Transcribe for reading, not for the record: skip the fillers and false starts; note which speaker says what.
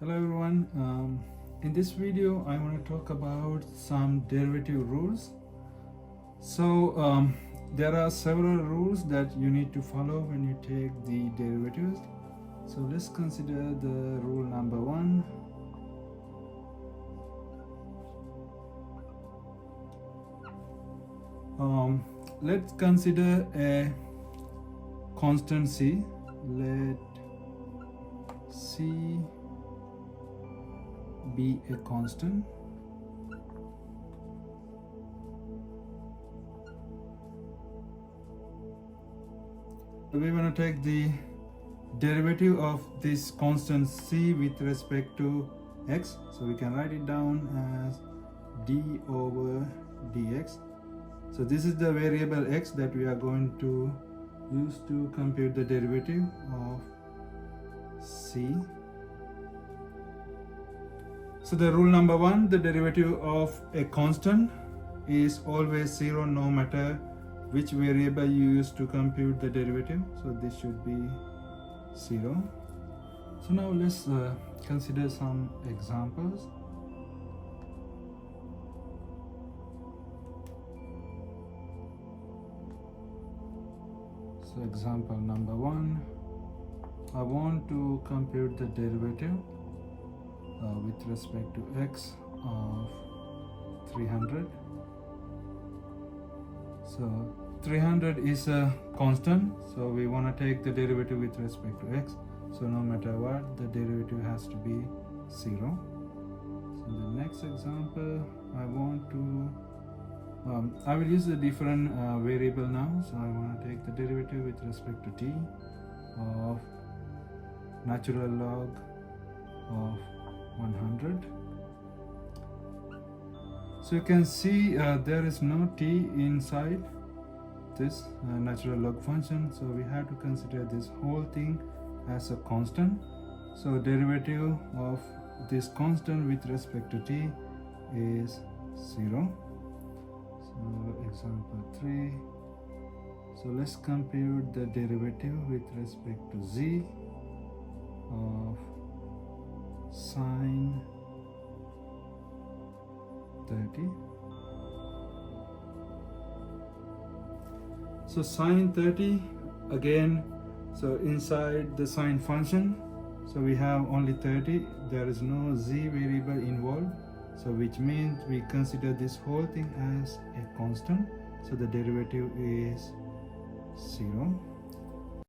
Speaker 1: Hello everyone. In this video, I want to talk about some derivative rules. So there are several rules that you need to follow when you take the derivatives. So let's consider the rule number one. Let's consider a constant c. Let c be a constant. We want to take the derivative of this constant c with respect to x. So we can write it down as d over dx. So this is the variable x that we are going to use to compute the derivative of c. So the rule number one, the derivative of a constant is always zero no matter which variable you use to compute the derivative. So this should be zero. So now let's consider some examples. So example number one, I want to compute the derivative with respect to x of 300. So 300 is a constant, so we want to take the derivative with respect to x. So no matter what, the derivative has to be zero. So in the next example, I want to I will use a different variable now. So I want to take the derivative with respect to t of natural log of 100. So you can see there is no t inside this natural log function, so we have to consider this whole thing as a constant. So derivative of this constant with respect to t is 0. So example 3. So let's compute the derivative with respect to z of sine 30. So sine 30 again, so inside the sine function, so we have only 30, there is no z variable involved, so which means we consider this whole thing as a constant, so the derivative is 0.